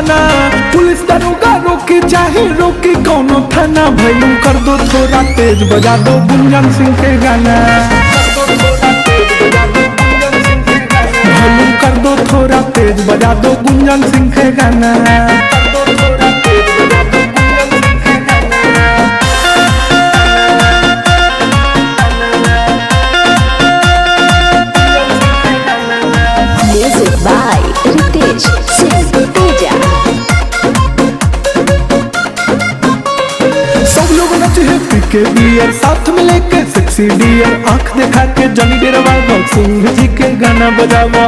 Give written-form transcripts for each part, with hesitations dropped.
गाना। पुलिस दरोगा रोके चाहे रोके कौनो थाना, वॉल्यूम कर दो थोड़ा तेज बजा दो गुंजन सिंह के गाना। वॉल्यूम कर दो थोड़ा तेज बजा दो गुंजन सिंह के गाना। Music by Ritesh Singh Teja। सब लोग नचे हैं पीके बियर, साथ में लेके सेक्सी डियर। आंख दिखा के जॉनी डेरवा सिंह जी के गाना बजावा।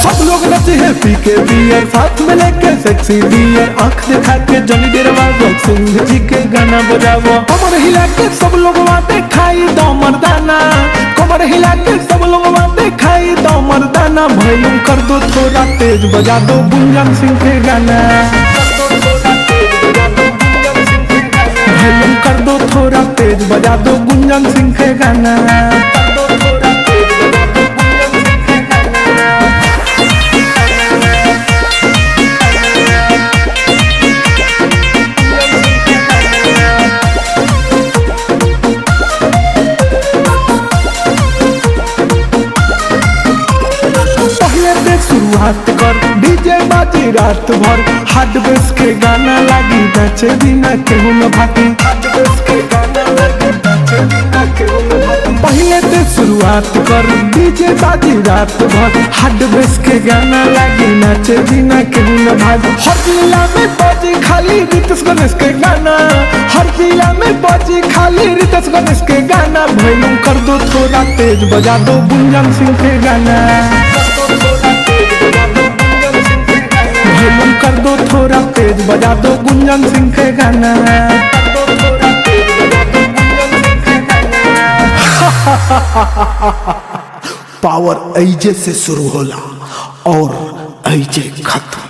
सब लोग नचे हैं पीके बियर, साथ में लेके सेक्सी डियर। आंख दिखा के जॉनी डेरवा सिंह जी के गाना बजावा। कमर हिला के सब लोग वाते खाई दो मर्दाना। कमर हिला के सब लोग वाते खाई दो मर्दाना। वॉल्यूम कर दो थोड़ा तेज बजा दो गुंजन सिंह के गाना। वॉल्यूम कर दो थोड़ा तेज बजा दो गुंजन सिंह के गाना। शुरुआत कर डीजे बाजी रात भर, हार्ड बेस के गाना लागी नाचे बिना केहू न भागी। पहले ते शुरुआत कर डीजे बाजी रात भर, हार्ड बेस के गाना लागी नाचे बिना केहू न भागी। हर जिला में बाजी खाली रितेश गणेश के गाना। हर जिला में बाजी खाली रितेश गणेश के गाना। वॉल्यूम कर दो थोड़ा तेज बजा दो गुंजन सिंह के गाना। वॉल्यूम कर दो थोड़ा तेज बजा दो गुंजन सिंह के गाना। पावर ऐजे से शुरू होला और ऐजे खत्म।